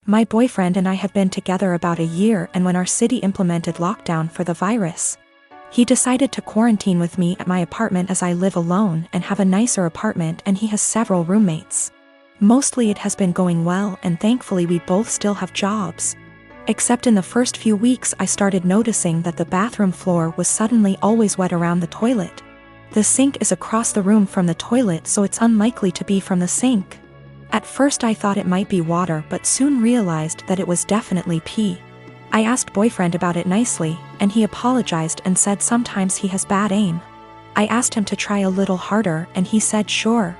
My boyfriend and I have been together about a year, and when our city implemented lockdown for the virus, he decided to quarantine with me at my apartment as I live alone and have a nicer apartment, and he has several roommates. Mostly it has been going well, and thankfully we both still have jobs. Except in the first few weeks I started noticing that the bathroom floor was suddenly always wet around the toilet. The sink is across the room from the toilet, so it's unlikely to be from the sink. At first I thought it might be water, but soon realized that it was definitely pee. I asked boyfriend about it nicely, and he apologized and said sometimes he has bad aim. I asked him to try a little harder, and he said sure.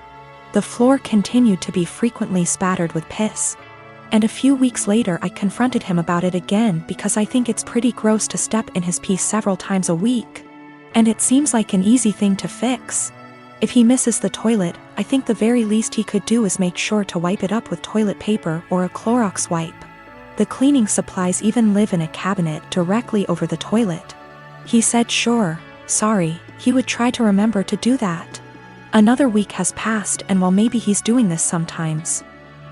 The floor continued to be frequently spattered with piss. And a few weeks later I confronted him about it again because I think it's pretty gross to step in his pee several times a week. And it seems like an easy thing to fix. If he misses the toilet, I think the very least he could do is make sure to wipe it up with toilet paper or a Clorox wipe. The cleaning supplies even live in a cabinet directly over the toilet. He said sure, sorry, he would try to remember to do that. Another week has passed, and while maybe he's doing this sometimes,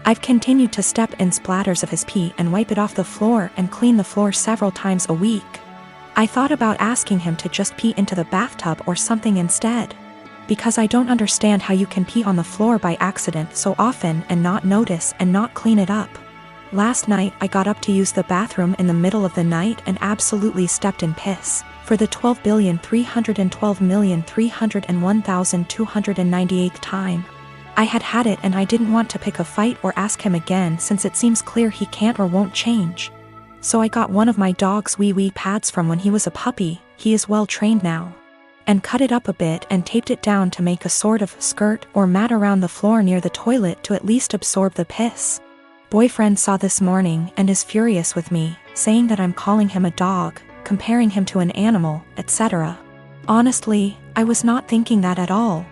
I've continued to step in splatters of his pee and wipe it off the floor and clean the floor several times a week. I thought about asking him to just pee into the bathtub or something instead, because I don't understand how you can pee on the floor by accident so often and not notice and not clean it up. Last night I got up to use the bathroom in the middle of the night and absolutely stepped in piss, for the 12,312,301,298th time. I had it, and I didn't want to pick a fight or ask him again since it seems clear he can't or won't change. So I got one of my dog's wee pads from when he was a puppy, he is well trained now, and cut it up a bit and taped it down to make a sort of skirt or mat around the floor near the toilet to at least absorb the piss. Boyfriend saw this morning and is furious with me, saying that I'm calling him a dog, comparing him to an animal, etc. Honestly, I was not thinking that at all.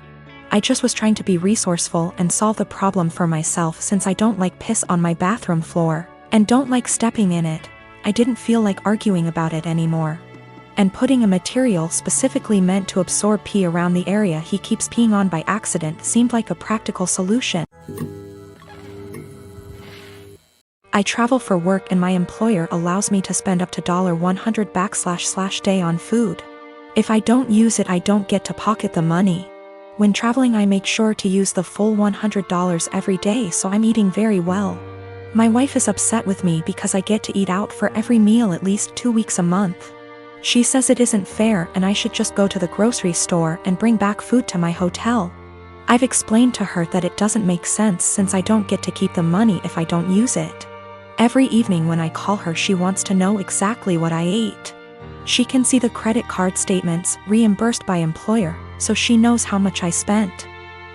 I just was trying to be resourceful and solve the problem for myself since I don't like piss on my bathroom floor, and don't like stepping in it. I didn't feel like arguing about it anymore. And putting a material specifically meant to absorb pee around the area he keeps peeing on by accident seemed like a practical solution. I travel for work, and my employer allows me to spend up to $100 /day on food. If I don't use it, I don't get to pocket the money. When traveling, I make sure to use the full $100 every day, so I'm eating very well. My wife is upset with me because I get to eat out for every meal at least 2 weeks a month. She says it isn't fair and I should just go to the grocery store and bring back food to my hotel. I've explained to her that it doesn't make sense since I don't get to keep the money if I don't use it. Every evening when I call her, she wants to know exactly what I ate. She can see the credit card statements reimbursed by employer, so she knows how much I spent.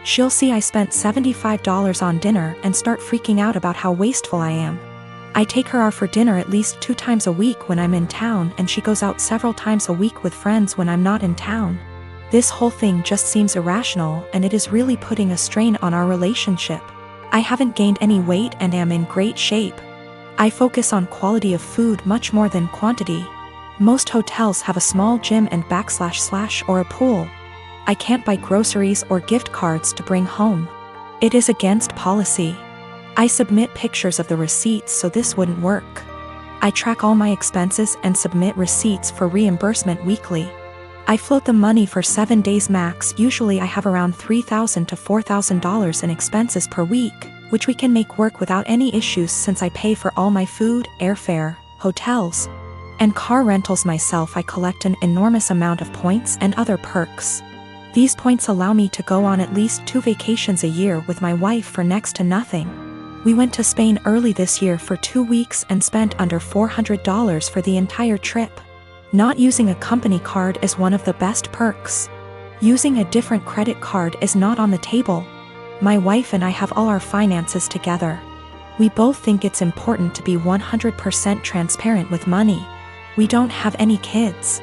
She'll see I spent $75 on dinner and start freaking out about how wasteful I am. I take her out for dinner at least 2 times a week when I'm in town, and she goes out several times a week with friends when I'm not in town. This whole thing just seems irrational, and it is really putting a strain on our relationship. I haven't gained any weight and am in great shape. I focus on quality of food much more than quantity. Most hotels have a small gym and / or a pool. I can't buy groceries or gift cards to bring home. It is against policy. I submit pictures of the receipts, so this wouldn't work. I track all my expenses and submit receipts for reimbursement weekly. I float the money for 7 days max. Usually I have around $3,000 to $4,000 in expenses per week, which we can make work without any issues since I pay for all my food, airfare, hotels, and car rentals myself. I collect an enormous amount of points and other perks. These points allow me to go on at least 2 vacations a year with my wife for next to nothing. We went to Spain early this year for 2 weeks and spent under $400 for the entire trip. Not using a company card is one of the best perks. Using a different credit card is not on the table. My wife and I have all our finances together. We both think it's important to be 100% transparent with money. We don't have any kids.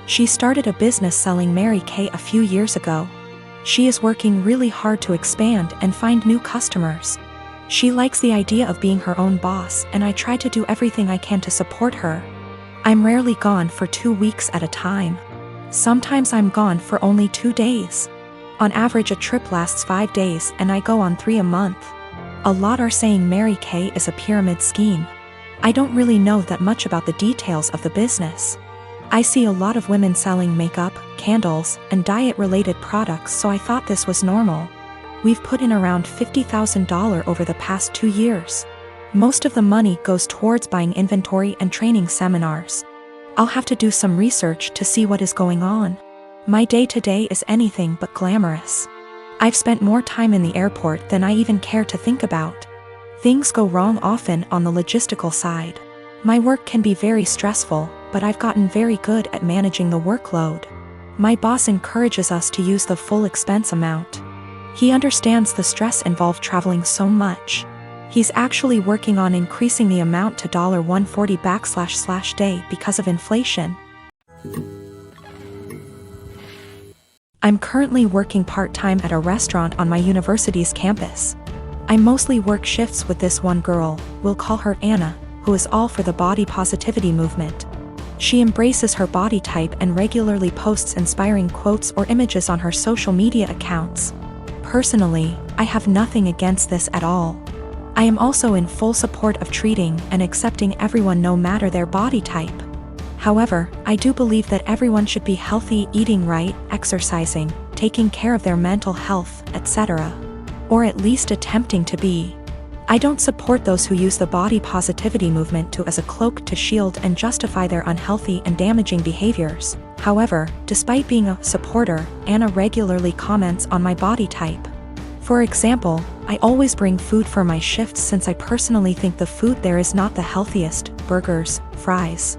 She started a business selling Mary Kay a few years ago. She is working really hard to expand and find new customers. She likes the idea of being her own boss, and I try to do everything I can to support her. I'm rarely gone for 2 weeks at a time. Sometimes I'm gone for only 2 days. On average, a trip lasts 5 days, and I go on 3 a month. A lot are saying Mary Kay is a pyramid scheme. I don't really know that much about the details of the business. I see a lot of women selling makeup, candles, and diet-related products, so I thought this was normal. We've put in around $50,000 over the past 2 years. Most of the money goes towards buying inventory and training seminars. I'll have to do some research to see what is going on. My day-to-day is anything but glamorous. I've spent more time in the airport than I even care to think about. Things go wrong often on the logistical side. My work can be very stressful, but I've gotten very good at managing the workload. My boss encourages us to use the full expense amount. He understands the stress involved traveling so much. He's actually working on increasing the amount to $140//day because of inflation. I'm currently working part-time at a restaurant on my university's campus. I mostly work shifts with this one girl, we'll call her Anna, who is all for the body positivity movement. She embraces her body type and regularly posts inspiring quotes or images on her social media accounts. Personally, I have nothing against this at all. I am also in full support of treating and accepting everyone no matter their body type. However, I do believe that everyone should be healthy, eating right, exercising, taking care of their mental health, etc. Or at least attempting to be. I don't support those who use the body positivity movement as a cloak to shield and justify their unhealthy and damaging behaviors. However, despite being a supporter, Anna regularly comments on my body type. For example, I always bring food for my shifts since I personally think the food there is not the healthiest: burgers, fries,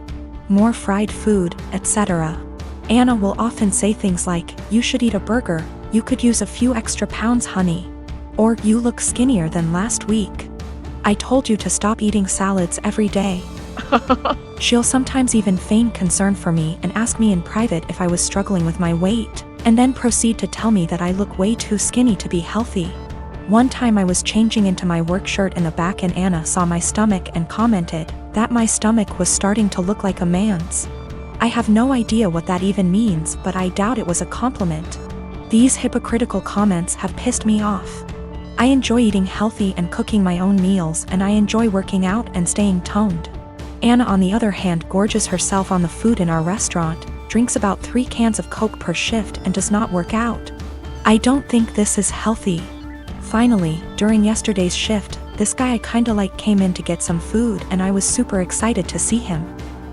more fried food, etc. Anna will often say things like, "You should eat a burger, you could use a few extra pounds, honey." Or, "You look skinnier than last week. I told you to stop eating salads every day." She'll sometimes even feign concern for me and ask me in private if I was struggling with my weight, and then proceed to tell me that I look way too skinny to be healthy. One time I was changing into my work shirt in the back and Anna saw my stomach and commented that my stomach was starting to look like a man's. I have no idea what that even means, but I doubt it was a compliment. These hypocritical comments have pissed me off. I enjoy eating healthy and cooking my own meals, and I enjoy working out and staying toned. Anna, on the other hand, gorges herself on the food in our restaurant, drinks about 3 cans of Coke per shift, and does not work out. I don't think this is healthy. Finally, during yesterday's shift, this guy I kinda like came in to get some food, and I was super excited to see him.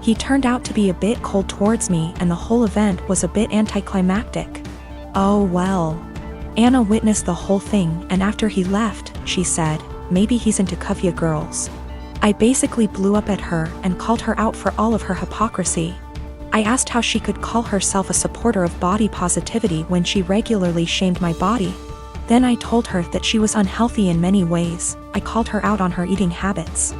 He turned out to be a bit cold towards me, and the whole event was a bit anticlimactic. Oh well. Anna witnessed the whole thing, and after he left, she said, "Maybe he's into Kuvya girls." I basically blew up at her and called her out for all of her hypocrisy. I asked how she could call herself a supporter of body positivity when she regularly shamed my body. Then I told her that she was unhealthy in many ways. I called her out on her eating habits.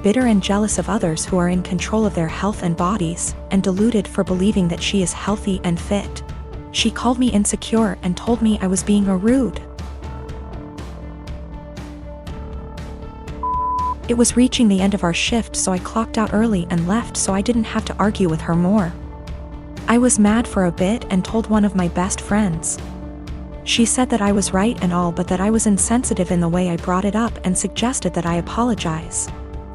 Bitter and jealous of others who are in control of their health and bodies, and deluded for believing that she is healthy and fit. She called me insecure and told me I was being rude. It was reaching the end of our shift, so I clocked out early and left so I didn't have to argue with her more. I was mad for a bit and told one of my best friends. She said that I was right and all, but that I was insensitive in the way I brought it up and suggested that I apologize.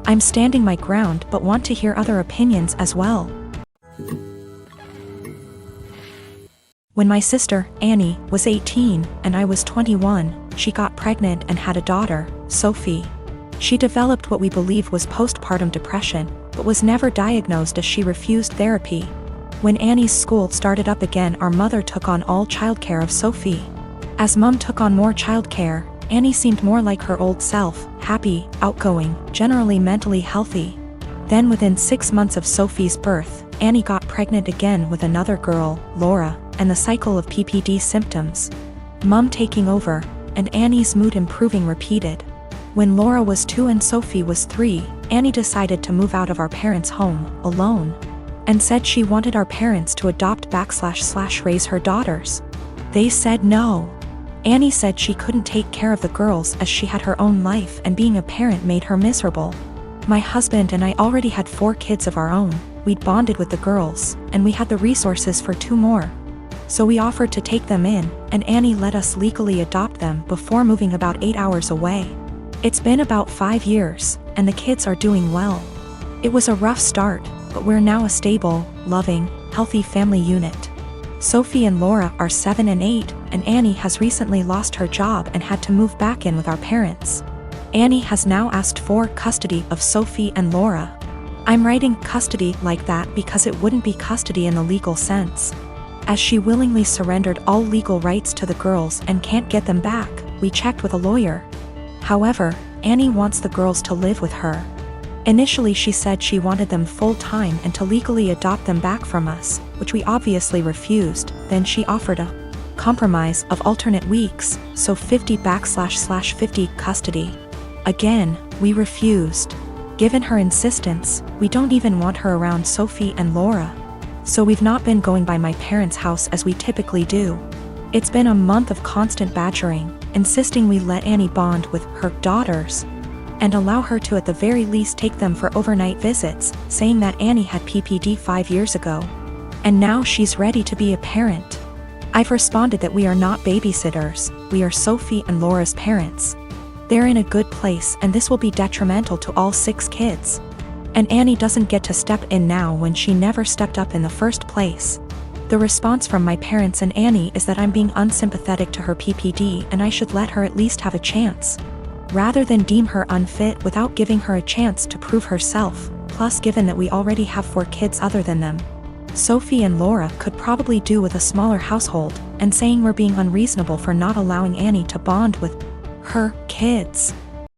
I'm standing my ground but want to hear other opinions as well. When my sister, Annie, was 18 and I was 21, she got pregnant and had a daughter, Sophie. She developed what we believe was postpartum depression, but was never diagnosed as she refused therapy. When Annie's school started up again, our mother took on all childcare of Sophie. As Mum took on more childcare, Annie seemed more like her old self, happy, outgoing, generally mentally healthy. Then within 6 months of Sophie's birth, Annie got pregnant again with another girl, Laura, and the cycle of PPD symptoms. Mum taking over, and Annie's mood improving repeated. When Laura was 2 and Sophie was 3, Annie decided to move out of our parents' home, alone, and said she wanted our parents to adopt/raise her daughters. They said no. Annie said she couldn't take care of the girls as she had her own life and being a parent made her miserable. My husband and I already had 4 kids of our own, we'd bonded with the girls, and we had the resources for 2 more. So we offered to take them in, and Annie let us legally adopt them before moving about 8 hours away. It's been about 5 years, and the kids are doing well. It was a rough start, but we're now a stable, loving, healthy family unit. Sophie and Laura are 7 and 8, and Annie has recently lost her job and had to move back in with our parents. Annie has now asked for custody of Sophie and Laura. I'm writing custody like that because it wouldn't be custody in the legal sense. As she willingly surrendered all legal rights to the girls and can't get them back, we checked with a lawyer. However, Annie wants the girls to live with her. Initially she said she wanted them full-time and to legally adopt them back from us, which we obviously refused. Then she offered a compromise of alternate weeks, so 50/50 custody. Again, we refused. Given her insistence, we don't even want her around Sophie and Laura. So we've not been going by my parents' house as we typically do. It's been a month of constant badgering, insisting we let Annie bond with her daughters and allow her to at the very least take them for overnight visits, saying that Annie had PPD 5 years ago. And now she's ready to be a parent. I've responded that we are not babysitters, we are Sophie and Laura's parents. They're in a good place and this will be detrimental to all 6 kids. And Annie doesn't get to step in now when she never stepped up in the first place. The response from my parents and Annie is that I'm being unsympathetic to her PPD and I should let her at least have a chance, rather than deem her unfit without giving her a chance to prove herself. Plus, given that we already have 4 kids other than them, Sophie and Laura could probably do with a smaller household, and saying we're being unreasonable for not allowing Annie to bond with her kids.